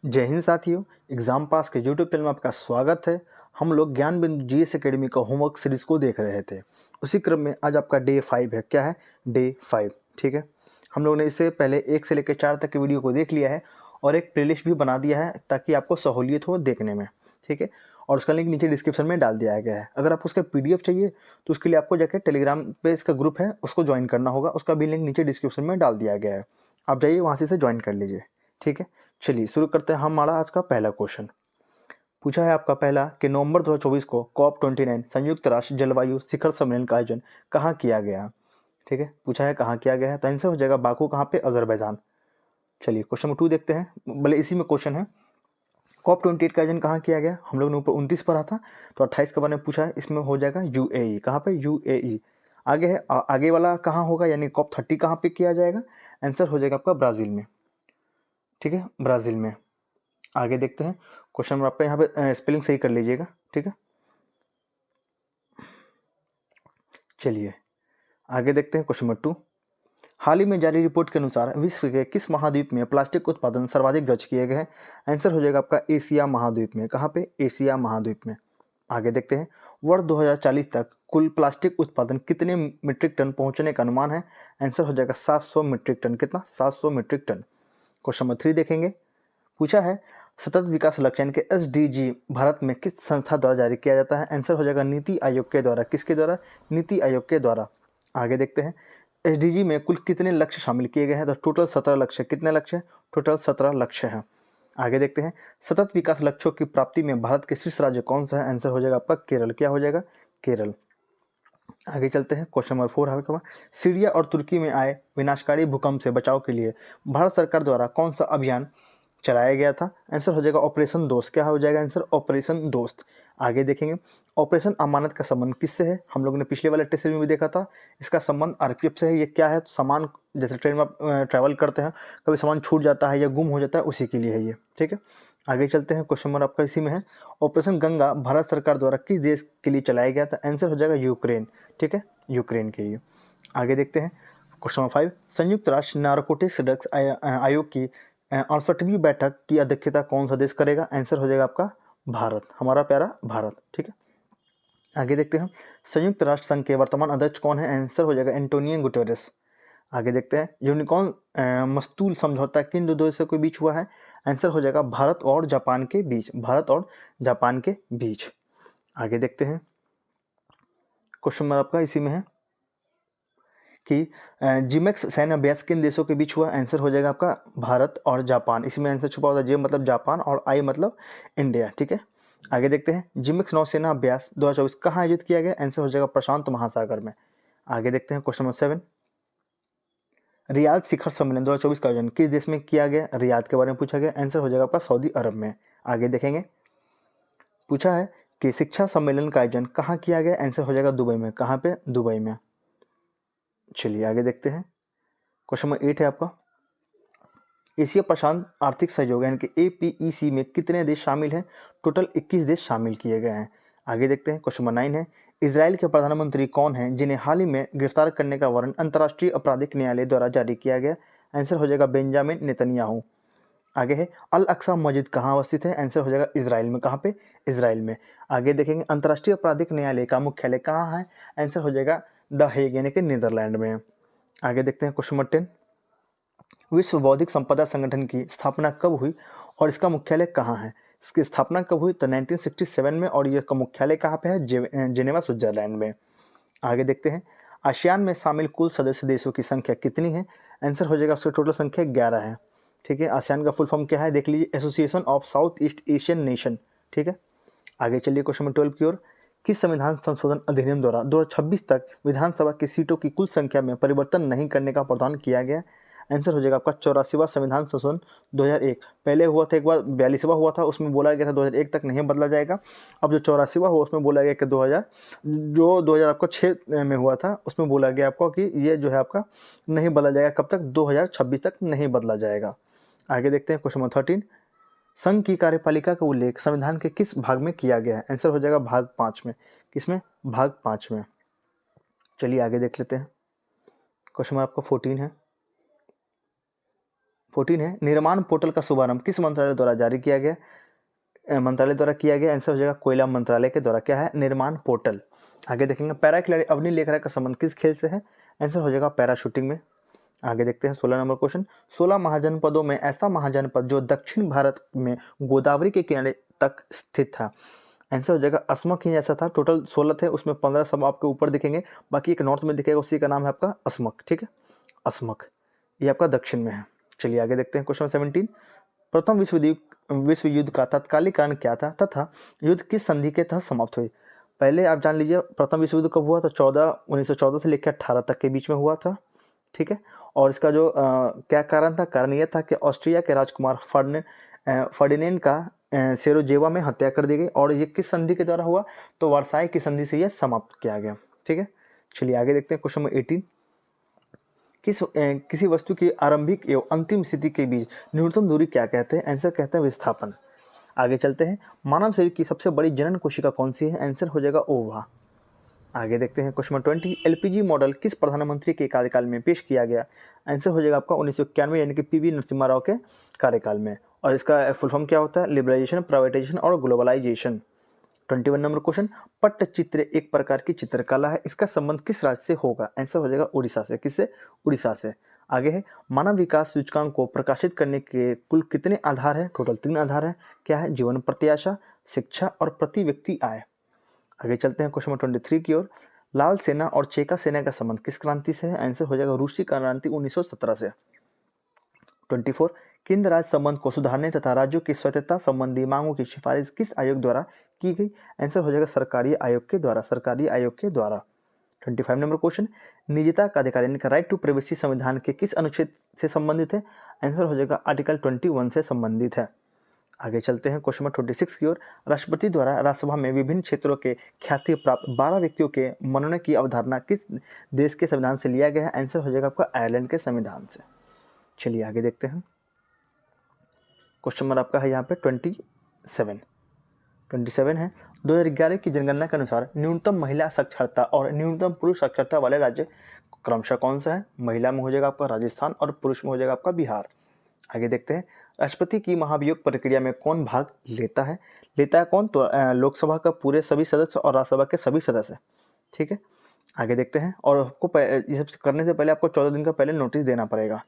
जय हिंद साथियों, exam pass के यूट्यूब चैनल में आपका स्वागत है। हम लोग ज्ञान बिंदु जीएस एकेडमी का होमवर्क सीरीज़ को देख रहे थे। उसी क्रम में आज आपका डे 5 है। क्या है? डे 5। ठीक है, हम लोग ने इससे पहले 1 से लेकर 4 तक के वीडियो को देख लिया है और एक प्लेलिस्ट भी बना दिया है ताकि आपको सहूलियत हो देखने में। ठीक है, और उसका लिंक नीचे डिस्क्रिप्शन में डाल दिया गया है। अगर आपको उसका PDF चाहिए तो उसके लिए आपको जाकर टेलीग्राम पे इसका ग्रुप है उसको ज्वाइन करना होगा। उसका भी लिंक नीचे डिस्क्रिप्शन में डाल दिया गया है, आप जाइए वहाँ से इसे ज्वाइन कर लीजिए। ठीक है, चलिए शुरू करते हैं हमारा आज का पहला क्वेश्चन। पूछा है आपका पहला कि नवंबर 2024 को COP29 संयुक्त राष्ट्र जलवायु शिखर सम्मेलन का आयोजन कहाँ किया गया। ठीक है, पूछा है कहाँ किया गया है, तो आंसर हो जाएगा बाकू। कहाँ पे? अजरबैजान। चलिए क्वेश्चन नंबर 2 देखते हैं, भले इसी में क्वेश्चन है। COP28 का आयोजन कहाँ किया गया? हम लोग ने ऊपर 29 पढ़ा था, तो 28 के बारे में पूछा है। इसमें हो जाएगा UAE। कहाँ पे? UAE। आगे है आगे वाला कहाँ होगा, यानी COP30 कहाँ पे किया जाएगा? आंसर हो जाएगा आपका ब्राज़ील में। ठीक है, ब्राज़ील में। आगे देखते हैं क्वेश्चन नंबर आपका, यहाँ पे स्पेलिंग सही कर लीजिएगा। ठीक है, चलिए आगे देखते हैं क्वेश्चन नंबर 2। हाल ही में जारी रिपोर्ट के अनुसार विश्व के किस महाद्वीप में प्लास्टिक उत्पादन सर्वाधिक दर्ज किए गए हैं? आंसर हो जाएगा आपका एशिया महाद्वीप में। कहाँ पे? एशिया महाद्वीप में। आगे देखते हैं वर्ष 2040 तक कुल प्लास्टिक उत्पादन कितने मीट्रिक टन पहुंचने का अनुमान है? आंसर हो जाएगा 700 मीट्रिक टन। कितना? 700 मीट्रिक टन। क्वेश्चन नंबर 3 देखेंगे। पूछा है सतत विकास लक्ष्य यानी कि SDG भारत में किस संस्था द्वारा जारी किया जाता है? आंसर हो जाएगा नीति आयोग के द्वारा। किसके द्वारा? नीति आयोग के द्वारा। आगे देखते हैं SDG में कुल कितने लक्ष्य शामिल किए गए हैं? तो टोटल 17 लक्ष्य। कितने लक्ष्य? टोटल 17 लक्ष्य हैं। आगे देखते हैं सतत विकास लक्ष्यों की प्राप्ति में भारत के शीर्ष राज्य कौन सा है? आंसर हो जाएगा आपका केरल। क्या हो जाएगा? केरल। आगे चलते हैं क्वेश्चन नंबर 4 है। सीरिया और तुर्की में आए विनाशकारी भूकंप से बचाव के लिए भारत सरकार द्वारा कौन सा अभियान चलाया गया था? आंसर हो जाएगा ऑपरेशन दोस्त। क्या हो जाएगा आंसर? ऑपरेशन दोस्त। आगे देखेंगे ऑपरेशन अमानत का संबंध किससे है? हम लोगों ने पिछले वाले टेस्ट में भी देखा था, इसका संबंध RPF से है। ये क्या है? तो सामान, जैसे ट्रेन में ट्रैवल करते हैं, कभी सामान छूट जाता है या गुम हो जाता है, उसी के लिए है ये। ठीक है, आगे चलते हैं क्वेश्चन नंबर आपका इसी में है। ऑपरेशन गंगा भारत सरकार द्वारा किस देश के लिए चलाया गया था? आंसर हो जाएगा यूक्रेन। ठीक है, यूक्रेन के लिए। आगे देखते हैं क्वेश्चन नंबर 5। संयुक्त राष्ट्र नारकोटिक्स ड्रग्स आयोग की 68वीं बैठक की अध्यक्षता कौन सा देश करेगा? आंसर हो जाएगा आपका भारत, हमारा प्यारा भारत। ठीक है, आगे देखते हैं संयुक्त राष्ट्र संघ के वर्तमान अध्यक्ष कौन है? आंसर हो जाएगा एंटोनियो गुटेरेस। आगे देखते हैं यूनिकॉर्न मस्तूल समझौता किन दो देशों के बीच हुआ है? आंसर हो जाएगा भारत और जापान के बीच। भारत और जापान के बीच। आगे देखते हैं क्वेश्चन नंबर आपका इसी में है कि जिमेक्स सैन्य अभ्यास किन देशों के बीच हुआ? आंसर हो जाएगा आपका भारत और जापान। इसमें आंसर छुपा होता है, जे मतलब जापान और आई मतलब इंडिया। ठीक है, आगे देखते हैं जिमेक्स नौसेना अभ्यास 2024 कहाँ आयोजित किया गया? आंसर हो जाएगा प्रशांत महासागर में। आगे देखते हैं क्वेश्चन नंबर 7। रियाद शिखर सम्मेलन 2024 का आयोजन किस देश में किया गया? रियाद के बारे में पूछा गया। आंसर हो जाएगा आपका सऊदी अरब में। आगे देखेंगे पूछा है कि शिक्षा सम्मेलन का आयोजन कहाँ किया गया? आंसर हो जाएगा दुबई में। कहाँ पे? दुबई में। चलिए आगे देखते हैं क्वेश्चन नंबर 8 है आपका। एशिया प्रशांत आर्थिक सहयोग यानी कि APEC में कितने देश शामिल हैं? टोटल 21 देश शामिल किए गए हैं। आगे देखते हैं क्वेश्चन नंबर 9 है। इजराइल के प्रधानमंत्री कौन हैं जिन्हें हाल ही में गिरफ्तार करने का वारंट अंतर्राष्ट्रीय आपराधिक न्यायालय द्वारा जारी किया गया? आंसर हो जाएगा बेंजामिन नेतन्याहू। आगे है अल अक्सा मस्जिद कहाँ अवस्थित है? आंसर हो जाएगा इजराइल में। कहाँ पे? इजराइल में। आगे देखेंगे अंतर्राष्ट्रीय आपराधिक न्यायालय का मुख्यालय कहाँ है? आंसर हो जाएगा द हेग यानी कि नीदरलैंड में। आगे देखते हैं क्वेश्चन नंबर 10। विश्व बौद्धिक संपदा संगठन की स्थापना कब हुई और इसका मुख्यालय कहाँ है? इसकी स्थापना कब हुई? तो 1967 में, और ये का मुख्यालय कहाँ पे है? जेनेवा स्विट्जरलैंड में। आगे देखते हैं आसियान में शामिल कुल सदस्य देशों की संख्या कितनी है? आंसर हो जाएगा उसकी टोटल संख्या 11 है। ठीक है, आसियान का फुल फॉर्म क्या है देख लीजिए, association of south east Asian nation. ठीक है, आगे चलिए क्वेश्चन नंबर 12 की ओर। किस संविधान संशोधन अधिनियम द्वारा 2026 तक विधानसभा की सीटों की कुल संख्या में परिवर्तन नहीं करने का प्रावधान किया गया? आंसर हो जाएगा आपका 84वां संविधान संशोधन 2001। पहले हुआ था एक बार 42वां हुआ था, उसमें बोला गया था 2001 तक नहीं बदला जाएगा। अब जो 84वां हुआ उसमें बोला गया कि 2000 जो 2000 आपको 6 में हुआ था उसमें बोला गया आपको कि ये जो है आपका नहीं बदला जाएगा। कब तक? 2026 तक नहीं बदला जाएगा। आगे देखते हैं क्वेश्चन नंबर 13। संघ की कार्यपालिका का उल्लेख संविधान के किस भाग में किया गया है? आंसर हो जाएगा भाग 5 में। किसमें? भाग 5 में। चलिए आगे देख लेते हैं क्वेश्चन नंबर आपका 14 है। 14 है, निर्माण पोर्टल का शुभारंभ किस मंत्रालय द्वारा जारी किया गया, मंत्रालय द्वारा किया गया। आंसर हो जाएगा कोयला मंत्रालय के द्वारा क्या है, निर्माण पोर्टल। आगे देखेंगे पैरा खिलाड़ी अवनी लेखरा का संबंध किस खेल से है, आंसर हो जाएगा पैरा शूटिंग में। आगे देखते हैं 16 नंबर क्वेश्चन, 16 महाजनपदों में ऐसा महाजनपद जो दक्षिण भारत में गोदावरी के किनारे तक स्थित था, आंसर हो जाएगा अस्मक ही ऐसा था। टोटल 16 थे, उसमें 15 सब आपके ऊपर दिखेंगे, बाकी एक नॉर्थ में दिखेगा, उसी का नाम है आपका अस्मक। ठीक है, अस्मक ये आपका दक्षिण में है। चलिए आगे देखते हैं क्वेश्चन 17, प्रथम विश्व युद्ध का तत्कालिक कारण क्या था तथा युद्ध किस संधि के तहत समाप्त हुई। पहले आप जान लीजिए प्रथम विश्व युद्ध कब हुआ था, 1914 से लेकर 18 तक के बीच में हुआ था। ठीक है, और इसका जो क्या कारण था, कारण यह था कि ऑस्ट्रिया के राजकुमार फर्डिनेंड का सेरोजेवा में हत्या कर दी गई, और ये किस संधि के द्वारा हुआ, तो वर्साई की संधि से यह समाप्त किया गया। ठीक है, चलिए आगे देखते हैं क्वेश्चन नंबर 18, किसी वस्तु की आरंभिक एवं अंतिम स्थिति के बीच न्यूनतम दूरी क्या कहते हैं, आंसर कहते हैं विस्थापन। आगे चलते हैं, मानव शरीर की सबसे बड़ी जनन कोशिका कौन सी है, आंसर हो जाएगा ओवा। आगे देखते हैं क्वेश्चन नंबर 20, एलपीजी मॉडल किस प्रधानमंत्री के कार्यकाल में पेश किया गया, आंसर हो जाएगा आपका 1991 यानी कि पीवी नरसिम्हा राव के कार्यकाल में, और इसका फुल फॉर्म क्या होता है, लिबरलाइजेशन, प्राइवेटाइजेशन और ग्लोबलाइजेशन। 21 नंबर क्वेश्चन, पट्टचित्र एक प्रकार की चित्रकला है, इसका संबंध किस राज्य से होगा, आंसर हो जाएगा उड़ीसा से। किससे, उड़ीसा से। आगे है, मानव विकास सूचकांक को प्रकाशित करने के कुल कितने आधार है, टोटल 3 आधार है। क्या है, जीवन प्रत्याशा, शिक्षा और प्रति व्यक्ति आय। आगे चलते हैं क्वेश्चन नंबर 23 की ओर, लाल सेना और चेका सेना का संबंध किस क्रांति से है, आंसर हो जाएगा रूसी क्रांति 1917 से। 24, केंद्र राज्य संबंध को सुधारने तथा राज्यों की स्वायत्तता संबंधी मांगों की सिफारिश किस आयोग द्वारा की गई, आंसर हो जाएगा सरकारी आयोग के द्वारा, सरकारी आयोग के द्वारा। 25 नंबर क्वेश्चन, निजता का अधिकार यानी कि राइट टू प्राइवेसी संविधान के किस अनुच्छेद से संबंधित है, आंसर हो जाएगा आर्टिकल 21 से संबंधित है। आगे चलते हैं क्वेश्चन नंबर 26 की ओर, राष्ट्रपति द्वारा राज्यसभा में विभिन्न क्षेत्रों के ख्याति प्राप्त 12 व्यक्तियों के मनोनयन की अवधारणा किस देश के संविधान से लिया गया है, आंसर हो जाएगा आपका आयरलैंड के संविधान से। चलिए आगे देखते हैं, क्वेश्चन नंबर आपका है यहाँ पे 27 है, 2011 की जनगणना के अनुसार न्यूनतम महिला साक्षरता और न्यूनतम पुरुष साक्षरता वाले राज्य क्रमशः कौन सा है, महिला में हो जाएगा आपका राजस्थान और पुरुष में हो जाएगा आपका बिहार। आगे देखते हैं, राष्ट्रपति की महाभियोग प्रक्रिया में कौन भाग लेता है कौन, तो लोकसभा का पूरे सभी सदस्य और राज्यसभा के सभी सदस्य। ठीक है, आगे देखते हैं, और आपको ये सब करने से पहले आपको 14 दिन का पहले नोटिस देना पड़ेगा।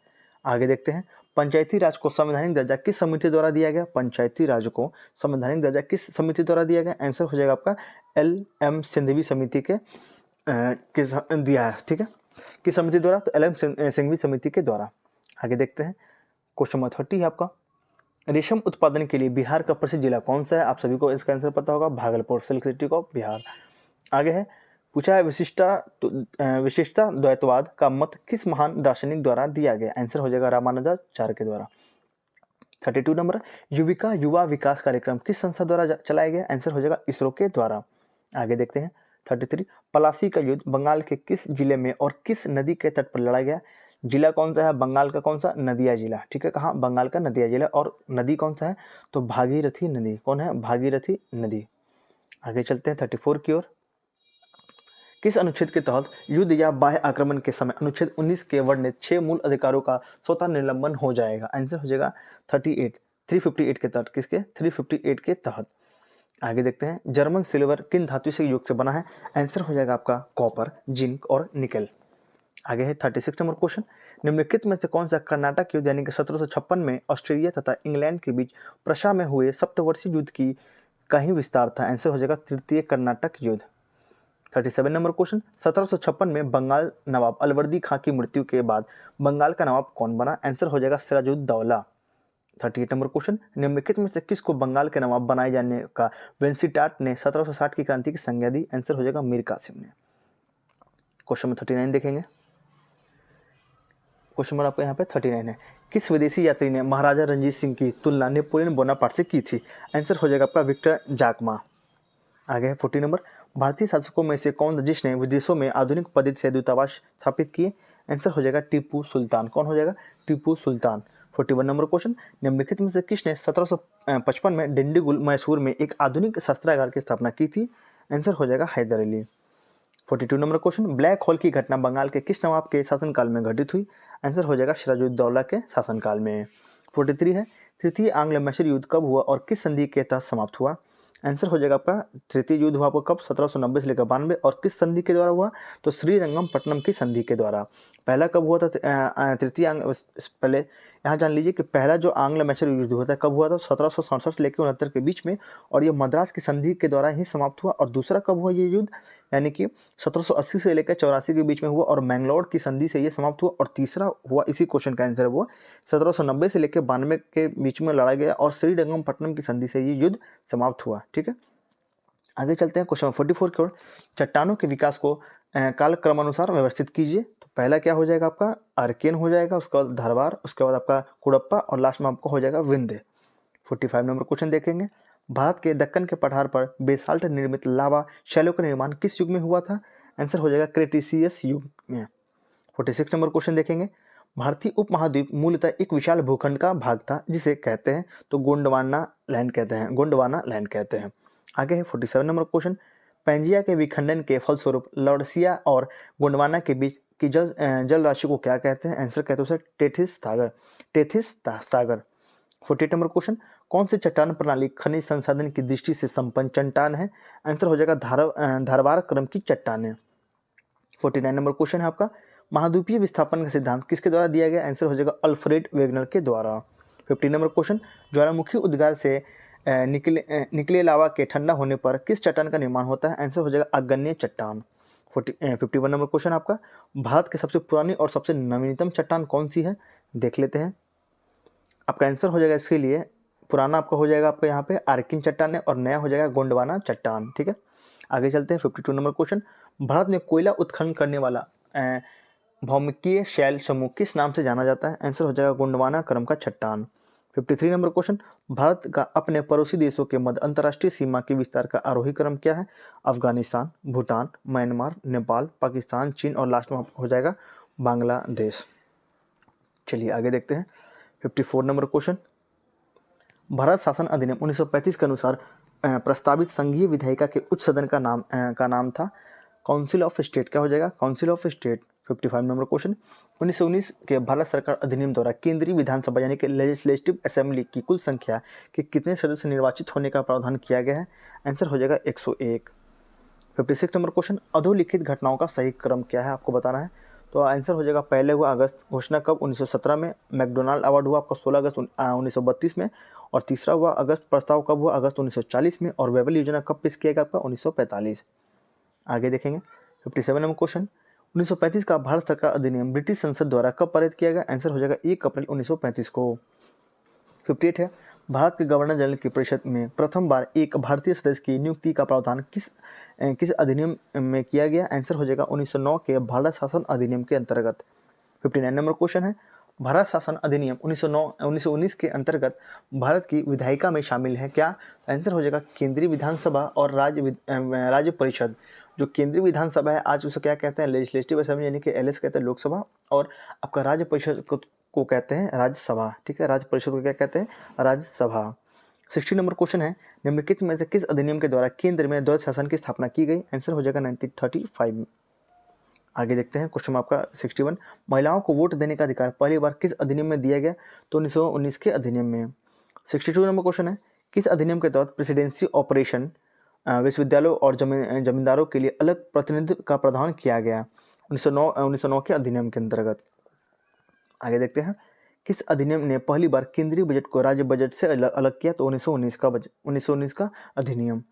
आगे देखते हैं, पंचायती राज को संवैधानिक दर्जा किस समिति द्वारा दिया गया, पंचायती राज को संवैधानिक दर्जा किस समिति द्वारा दिया गया, आंसर हो जाएगा आपका LM सिंघवी समिति के किस दिया है। ठीक है, किस समिति द्वारा, तो LM सिंघवी समिति के द्वारा। आगे देखते हैं, क्वेश्चन नंबर 30 है आपका, रेशम उत्पादन के लिए बिहार का प्रसिद्ध जिला कौन सा है, आप सभी को इसका आंसर पता होगा, Bhagalpur, silk city of Bihar. आगे है, पूछा है विशिष्टता द्वैतवाद का मत किस महान दार्शनिक द्वारा दिया गया, आंसर हो जाएगा रामानुजाचार्य के द्वारा। 32 नंबर, युविका युवा विकास कार्यक्रम किस संस्था द्वारा चलाया गया, आंसर हो जाएगा इसरो के द्वारा। आगे देखते हैं 33, पलासी का युद्ध बंगाल के किस जिले में और किस नदी के तट पर लड़ा गया, जिला कौन सा है, बंगाल का कौन सा, नदिया जिला। ठीक है, कहाँ, बंगाल का नदिया जिला, और नदी कौन सा है, तो भागीरथी नदी। कौन है, भागीरथी नदी। आगे चलते हैं 34 की ओर, किस अनुच्छेद के तहत युद्ध या बाह्य आक्रमण के समय अनुच्छेद 19 के वर्णित 6 मूल अधिकारों का स्वतः निलंबन हो जाएगा, आंसर हो जाएगा 358 के तहत। किसके, 358 के तहत। आगे देखते हैं, जर्मन सिल्वर किन धातु से युक्त से बना है, आंसर हो जाएगा आपका कॉपर, जिंक और निकेल। आगे है 36 नंबर क्वेश्चन, निम्नलिखित में से कौन सा कर्नाटक युद्ध यानी कि 1756 में ऑस्ट्रेलिया तथा इंग्लैंड के बीच प्रशा में हुए सप्तवर्षीय युद्ध की का ही विस्तार था, आंसर हो जाएगा तृतीय कर्नाटक युद्ध। 37 नंबर क्वेश्चन, 1756 में बंगाल नवाब अलवर्दी खां की मृत्यु के बाद बंगाल का नवाब कौन बना, आंसर हो जाएगा सिराजुद्दौला। 38 नंबर क्वेश्चन, निम्नलिखित में से किसको बंगाल के नवाब बनाए जाने का वेंसिटाट ने 1760 की क्रांति की संज्ञा दी, आंसर हो जाएगा मीर कासिम ने। क्वेश्चन नंबर 39 देखेंगे, क्वेश्चन नंबर आपका यहाँ पे 39 है, किस विदेशी यात्री ने महाराजा रंजीत सिंह की तुलना नेपोलियन बोनापार्ट से की थी, आंसर हो जाएगा आपका विक्टर जाकमा। आगे है 40 नंबर, भारतीय शासकों में से कौन था जिसने विदेशों में आधुनिक पद्धति से दूतावास स्थापित किए, आंसर हो जाएगा टीपू सुल्तान। कौन हो जाएगा, टीपू सुल्तान। 41 नंबर क्वेश्चन, निम्नलिखित में से किसने 1755 में डिंडीगुल मैसूर में एक आधुनिक शस्त्रागार की स्थापना की थी, आंसर हो जाएगा Haidar Ali. 42 number question, black hole की घटना बंगाल के किस नवाब के शासनकाल में घटित हुई? आंसर हो जाएगा सिराजुद्दौला के शासनकाल में। 43 है, तृतीय आंग्ल मैसूर युद्ध कब हुआ और किस संधि के तहत समाप्त हुआ? आंसर हो जाएगा आपका तृतीय युद्ध हुआ आपको कब? 1790 से लेकर 92, और किस संधि के द्वारा हुआ? तो श्रीरंगपट्टनम की संधि के द्वारा। पहला कब हुआ था? तृतीय आंग्ल, पहले यहाँ जान लीजिए कि पहला जो आंग्ल मैसूर युद्ध हुआ था कब हुआ था? 1767 से लेकर 69 के बीच में, और ये मद्रास की संधि के द्वारा ही समाप्त हुआ। और दूसरा कब हुआ ये युद्ध? यानी कि 1780 से लेकर 84 के बीच में हुआ, और मैंगलोर की संधि से ये समाप्त हुआ। और तीसरा हुआ, इसी क्वेश्चन का आंसर वो 1790 से लेकर 92 के बीच में लड़ा गया, और श्रीरंगपट्टनम की संधि से ये युद्ध समाप्त हुआ। ठीक है, आगे चलते हैं क्वेश्चन 44 की ओर। चट्टानों के विकास को कालक्रमानुसार व्यवस्थित कीजिए। तो पहला क्या हो जाएगा आपका? आर्केन हो जाएगा, उसके बाद धरवार, उसके बाद आपका कुड़प्पा, और लास्ट में आपको हो जाएगा विंध्य। 45 नंबर क्वेश्चन देखेंगे, भारत के दक्कन के पठार पर बेसाल्ट निर्मित लावा शैलों का निर्माण किस युग में हुआ था? आंसर हो जाएगा क्रेटेशियस युग में। 46 नंबर क्वेश्चन देखेंगे, भारतीय उपमहाद्वीप मूलतः एक विशाल भूखंड का भाग था जिसे कहते हैं, तो गोंडवाना लैंड कहते हैं, गोंडवाना लैंड कहते हैं। आगे है 47 नंबर क्वेश्चन, पेंजिया के विखंडन के फलस्वरूप लॉर्डसिया और गोंडवाना के बीच की जल राशि को क्या कहते हैं? आंसर कहते हैं उसे टेथिस सागर, टेथिस सागर। 48 नंबर क्वेश्चन, कौन सी चट्टान प्रणाली खनिज संसाधन की दृष्टि से संपन्न चट्टान है? आंसर हो जाएगा धारवार क्रम की चट्टानें। 49 नंबर क्वेश्चन है आपका, महाद्वीपीय विस्थापन का सिद्धांत किसके द्वारा दिया गया? आंसर हो जाएगा अल्फ्रेड वेगनर के द्वारा। 50 नंबर क्वेश्चन, ज्वालामुखी उद्गार से निकले लावा के ठंडा होने पर किस चट्टान का निर्माण होता है? आंसर हो जाएगा अग्न्येय चट्टान। 51 नंबर क्वेश्चन आपका, भारत की सबसे पुरानी और सबसे नवीनतम चट्टान कौन सी है? देख लेते हैं। आपका आंसर हो जाएगा इसके लिए, पुराना आपका हो जाएगा आपका यहाँ पे आर्किन चट्टान है, और नया हो जाएगा गोंडवाना चट्टान। ठीक है, आगे चलते हैं। 52 नंबर क्वेश्चन, भारत में कोयला उत्खनन करने वाला भौमिकीय शैल समूह किस नाम से जाना जाता है? आंसर हो जाएगा गोंडवाना क्रम का चट्टान। 53 नंबर क्वेश्चन, भारत का अपने पड़ोसी देशों के मध्य अंतर्राष्ट्रीय सीमा के विस्तार का आरोही क्रम क्या है? अफगानिस्तान, भूटान, म्यांमार, नेपाल, पाकिस्तान, चीन, और लास्ट में हो जाएगा बांग्लादेश। चलिए आगे देखते हैं। 54 नंबर क्वेश्चन, भारत शासन अधिनियम 1935 के अनुसार प्रस्तावित संघीय विधायिका के उच्च सदन का नाम था काउंसिल ऑफ स्टेट। क्या हो जाएगा? Council of state. 55 number question, 1919 के भारत सरकार अधिनियम द्वारा केंद्रीय विधानसभा यानी कि लेजिस्लेटिव असेंबली की कुल संख्या के कितने सदस्य निर्वाचित होने का प्रावधान किया गया है? आंसर हो जाएगा 101। 56 नंबर क्वेश्चन, अधोलिखित घटनाओं का सही क्रम क्या है आपको बताना है। तो आंसर हो जाएगा, पहले हुआ अगस्त घोषणा कब? 1917 में। मैकडोनाल्ड अवार्ड हुआ आपका 16 अगस्त 1932 में। और तीसरा हुआ अगस्त प्रस्ताव कब हुआ? अगस्त 1940 में। और वेबल योजना कब पेश किया गया आपका? 1945। आगे देखेंगे 57 नंबर क्वेश्चन, 1935 का भारत सरकार अधिनियम ब्रिटिश संसद द्वारा कब पारित किया गया? आंसर हो जाएगा 1 अप्रैल 1935 को। 58 है, भारत के गवर्नर जनरल की परिषद में प्रथम बार एक भारतीय सदस्य की नियुक्ति का प्रावधान किस अधिनियम में किया गया? आंसर हो जाएगा 1909 के भारत शासन अधिनियम के अंतर्गत। 59 नंबर क्वेश्चन है, भारत शासन अधिनियम 1919 के अंतर्गत भारत की विधायिका में शामिल है क्या? आंसर हो जाएगा केंद्रीय विधानसभा और राज्य परिषद। जो केंद्रीय विधानसभा है आज उसे क्या कहते हैं? लेजिस्लेटिव असेंबली यानी कि एलएस कहते हैं, लोकसभा। और आपका राज्य परिषद को कहते हैं राज्यसभा। ठीक है, राज्य परिषद को क्या कहते हैं? राज्यसभा। 60 नंबर क्वेश्चन है, निम्नलिखित में से किस अधिनियम के द्वारा केंद्र में द्वैध शासन की स्थापना की गई? आंसर हो जाएगा 1935। आगे देखते हैं क्वेश्चन आपका 61, महिलाओं को वोट देने का अधिकार पहली बार किस अधिनियम में दिया गया? तो 1919 के अधिनियम में। 62 नंबर क्वेश्चन है, किस अधिनियम के तहत प्रेसिडेंसी ऑपरेशन विश्वविद्यालयों और जमींदारों के लिए अलग प्रतिनिधित्व का प्रावधान किया गया? 1909 के अधिनियम के अंतर्गत। आगे देखते हैं, किस अधिनियम ने पहली बार केंद्रीय बजट को राज्य बजट से अलग किया? तो 1919 का अधिनियम।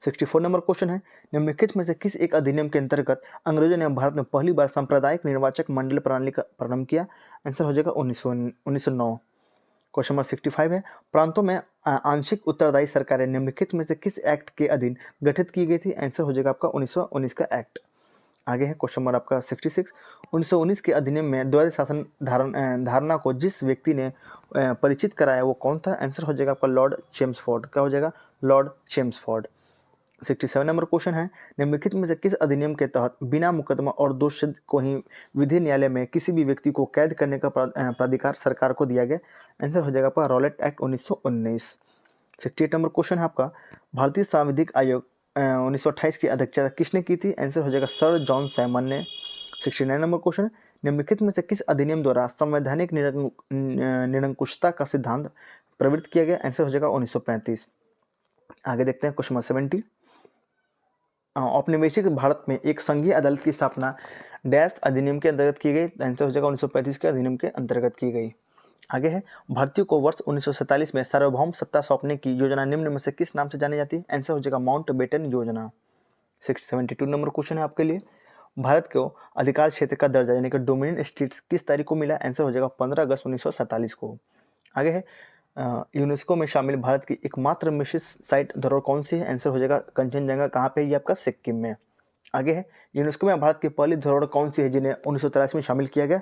64 नंबर क्वेश्चन है, निम्नलिखित में से किस एक अधिनियम के अंतर्गत अंग्रेजों ने भारत में पहली बार सांप्रदायिक निर्वाचक मंडल प्रणाली का प्रारंभ किया? आंसर हो जाएगा 1909। क्वेश्चन नंबर 65 है, प्रांतों में आंशिक उत्तरदायी सरकारें निम्नलिखित में से किस एक्ट के अधीन गठित की गई थी? आंसर हो जाएगा आपका 1919 का एक्ट। आगे है क्वेश्चन नंबर आपका 66, 1919 के अधिनियम में द्वैध शासन धारणा को जिस व्यक्ति ने परिचित कराया वो कौन था? आंसर हो जाएगा आपका लॉर्ड चेम्सफोर्ड। क्या हो जाएगा? Lord Chelmsford. 67 नंबर क्वेश्चन है, निम्नलिखित में से किस अधिनियम के तहत बिना मुकदमा और दोष को ही विधि न्यायालय में किसी भी व्यक्ति को कैद करने का प्राधिकार सरकार को दिया गया? आंसर हो जाएगा आपका रॉलेट एक्ट 1919। 68 नंबर क्वेश्चन है आपका, भारतीय सांविधिक आयोग 1928 की अध्यक्षता किसने की थी? आंसर हो जाएगा सर जॉन सैमन ने। 69 नंबर क्वेश्चन, निम्नलिखित में से किस अधिनियम द्वारा संवैधानिक निरंकुशता का सिद्धांत प्रवृत्त किया गया? आंसर हो जाएगा 1935। आगे देखते हैं क्वेश्चन नंबर 70। औपनिवेशिक भारत में एक संघीय अदालत की स्थापना डैश अधिनियम के अंतर्गत की गई? आंसर हो जाएगा 1935 के अधिनियम के अंतर्गत की गई। आगे है, भारतीयों को वर्ष 1947 में सार्वभौम सत्ता सौंपने की योजना निम्न में से किस नाम से जानी जाती है? आंसर हो जाएगा माउंटबेटन योजना। 72 नंबर क्वेश्चन है आपके लिए, भारत को अधिकार क्षेत्र का दर्जा यानी कि डोमिनियन स्टेट्स किस तारीख को मिला? आंसर हो जाएगा 15 अगस्त 1947 को। आगे है, यूनेस्को में शामिल भारत की एकमात्र मिश्रित साइट धरोहर कौन सी है? आंसर हो जाएगा कंचनजंगा। कहाँ पे? ये आपका सिक्किम में। आगे है, यूनेस्को में भारत की पहली धरोहर कौन सी है जिन्हें 1983 में शामिल किया गया?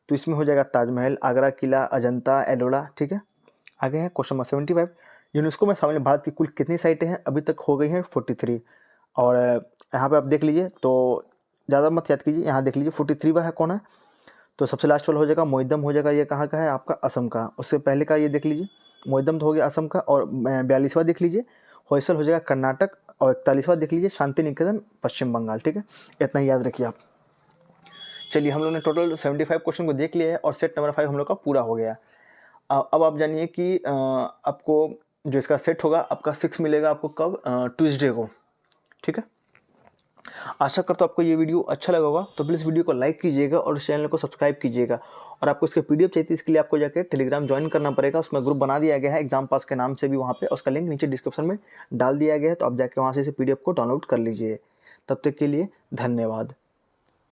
तो इसमें हो जाएगा ताजमहल, आगरा किला, अजंता, एलोरा। ठीक है। आगे है क्वेश्चन नंबर 75, यूनेस्को में शामिल भारत की कुल कितनी साइटें हैं? अभी तक हो गई हैं 43। और यहाँ पे आप देख लीजिए, तो ज़्यादा मत याद कीजिए, यहाँ देख लीजिए 43वां है कौन है? तो सबसे लास्ट वाला हो जाएगा मोइदम हो जाएगा। ये कहाँ का है? आपका असम का। उससे पहले का ये देख लीजिए, मोइदम तो हो गया असम का। और 42वां देख लीजिए होयसल हो जाएगा कर्नाटक। और 41वां देख लीजिए शांति निकेतन पश्चिम बंगाल। ठीक है, इतना ही याद रखिए आप। चलिए, हम लोग ने टोटल 75 क्वेश्चन को देख लिया है और सेट नंबर 5 हम लोग का पूरा हो गया। अब आप जानिए कि आपको जो इसका सेट होगा आपका 6 मिलेगा आपको कब? ट्यूसडे को। ठीक है, आशा करता हूँ आपको ये वीडियो अच्छा लगा होगा। तो प्लीज़ वीडियो को लाइक कीजिएगा और चैनल को सब्सक्राइब कीजिएगा। और आपको इसके पीडीएफ चाहिए, इसके लिए आपको जाकर टेलीग्राम ज्वाइन करना पड़ेगा। उसमें ग्रुप बना दिया गया है एग्जाम पास के नाम से भी, वहाँ पे उसका लिंक नीचे डिस्क्रिप्शन में डाल दिया गया है। तो आप जाके वहाँ से इसे पीडीएफ को डाउनलोड कर लीजिए। तब तक के लिए धन्यवाद।